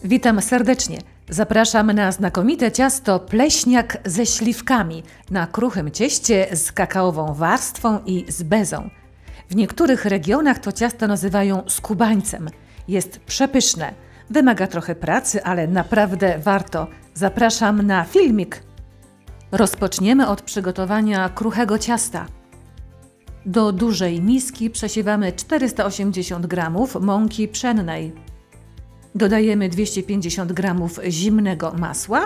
Witam serdecznie. Zapraszam na znakomite ciasto pleśniak ze śliwkami na kruchym cieście z kakaową warstwą i z bezą. W niektórych regionach to ciasto nazywają skubańcem. Jest przepyszne. Wymaga trochę pracy, ale naprawdę warto. Zapraszam na filmik. Rozpoczniemy od przygotowania kruchego ciasta. Do dużej miski przesiewamy 480 g mąki pszennej. Dodajemy 250 g zimnego masła,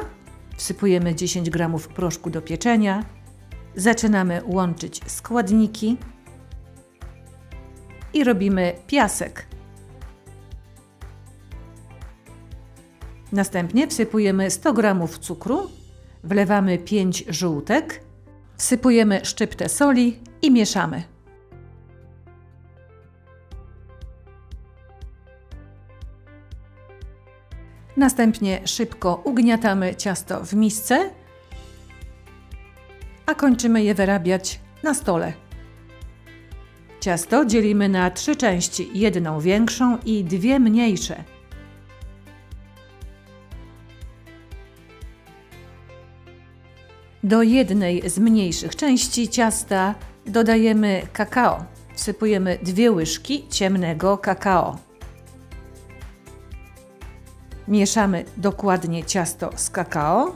wsypujemy 10 g proszku do pieczenia, zaczynamy łączyć składniki i robimy piasek. Następnie wsypujemy 100 g cukru, wlewamy 5 żółtek, wsypujemy szczyptę soli i mieszamy. Następnie szybko ugniatamy ciasto w misce, a kończymy je wyrabiać na stole. Ciasto dzielimy na 3 części, jedną większą i 2 mniejsze. Do jednej z mniejszych części ciasta dodajemy kakao. Wsypujemy 2 łyżki ciemnego kakao. Mieszamy dokładnie ciasto z kakao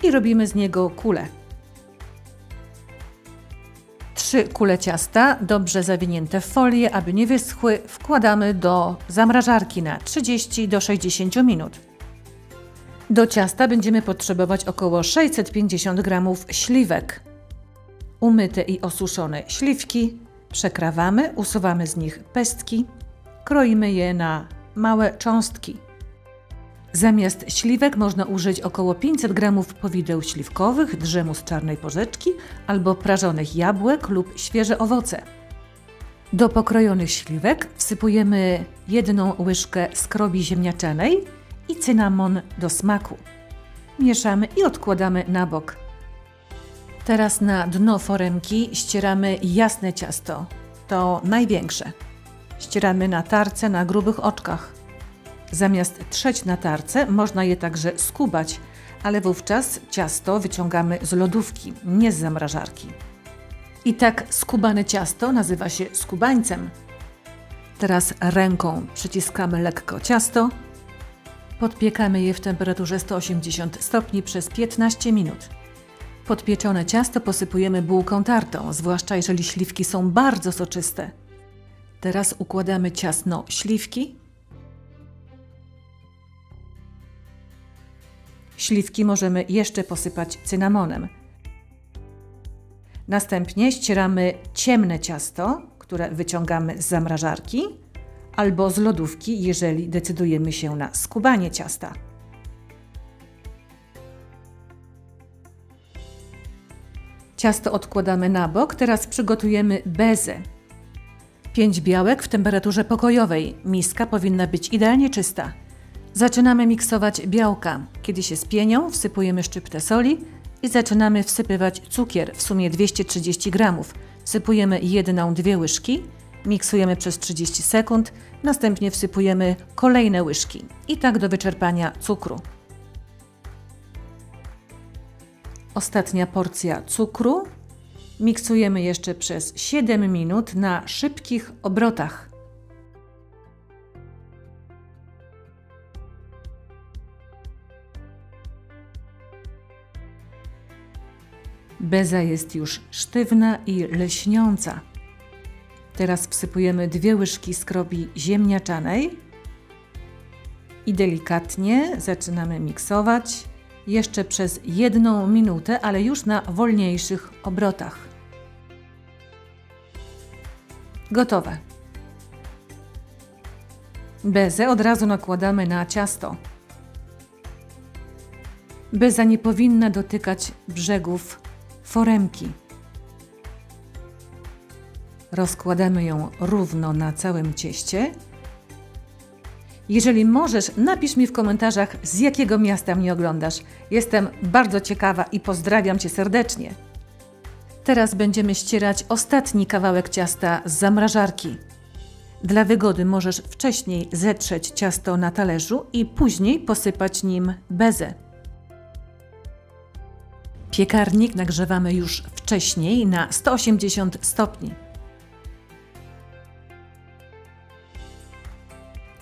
i robimy z niego kule. 3 kule ciasta, dobrze zawinięte w folię, aby nie wyschły, wkładamy do zamrażarki na 30 do 60 minut. Do ciasta będziemy potrzebować około 650 g śliwek. Umyte i osuszone śliwki przekrawamy, usuwamy z nich pestki, kroimy je na małe cząstki. Zamiast śliwek można użyć około 500 g powideł śliwkowych, drzemu z czarnej porzeczki albo prażonych jabłek lub świeże owoce. Do pokrojonych śliwek wsypujemy 1 łyżkę skrobi ziemniaczanej i cynamon do smaku. Mieszamy i odkładamy na bok. Teraz na dno foremki ścieramy jasne ciasto, to największe. Ścieramy na tarce na grubych oczkach. Zamiast trzeć na tarce, można je także skubać, ale wówczas ciasto wyciągamy z lodówki, nie z zamrażarki. I tak skubane ciasto nazywa się skubańcem. Teraz ręką przyciskamy lekko ciasto. Podpiekamy je w temperaturze 180 stopni przez 15 minut. Podpieczone ciasto posypujemy bułką tartą, zwłaszcza jeżeli śliwki są bardzo soczyste. Teraz układamy ciasno śliwki. Śliwki możemy jeszcze posypać cynamonem. Następnie ścieramy ciemne ciasto, które wyciągamy z zamrażarki albo z lodówki, jeżeli decydujemy się na skubanie ciasta. Ciasto odkładamy na bok, teraz przygotujemy bezę. 5 białek w temperaturze pokojowej, miska powinna być idealnie czysta. Zaczynamy miksować białka. Kiedy się spienią, wsypujemy szczyptę soli i zaczynamy wsypywać cukier, w sumie 230 g. Wsypujemy 1–2 łyżki, miksujemy przez 30 sekund, następnie wsypujemy kolejne łyżki i tak do wyczerpania cukru. Ostatnia porcja cukru. Miksujemy jeszcze przez 7 minut na szybkich obrotach. Beza jest już sztywna i lśniąca. Teraz wsypujemy 2 łyżki skrobi ziemniaczanej i delikatnie zaczynamy miksować. Jeszcze przez 1 minutę, ale już na wolniejszych obrotach. Gotowe. Bezę od razu nakładamy na ciasto. Beza nie powinna dotykać brzegów foremki. Rozkładamy ją równo na całym cieście. Jeżeli możesz, napisz mi w komentarzach, z jakiego miasta mnie oglądasz. Jestem bardzo ciekawa i pozdrawiam Cię serdecznie. Teraz będziemy ścierać ostatni kawałek ciasta z zamrażarki. Dla wygody możesz wcześniej zetrzeć ciasto na talerzu i później posypać nim bezę. Piekarnik nagrzewamy już wcześniej na 180 stopni.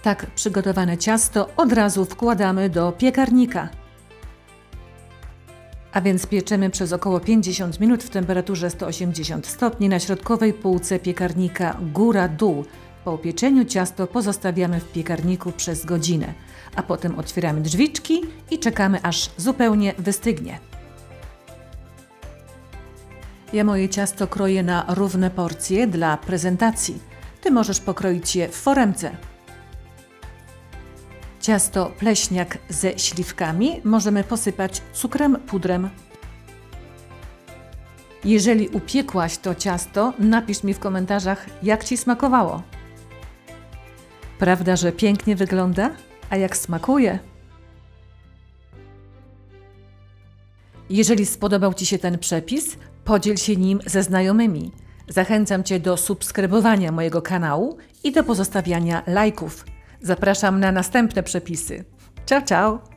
Tak przygotowane ciasto od razu wkładamy do piekarnika. A więc pieczemy przez około 50 minut w temperaturze 180 stopni na środkowej półce piekarnika góra-dół. Po upieczeniu ciasto pozostawiamy w piekarniku przez godzinę, a potem otwieramy drzwiczki i czekamy, aż zupełnie wystygnie. Ja moje ciasto kroję na równe porcje dla prezentacji. Ty możesz pokroić je w foremce. Ciasto pleśniak ze śliwkami możemy posypać cukrem, pudrem. Jeżeli upiekłaś to ciasto, napisz mi w komentarzach, jak Ci smakowało. Prawda, że pięknie wygląda? A jak smakuje? Jeżeli spodobał Ci się ten przepis, podziel się nim ze znajomymi. Zachęcam Cię do subskrybowania mojego kanału i do pozostawiania lajków. Zapraszam na następne przepisy. Ciao, ciao!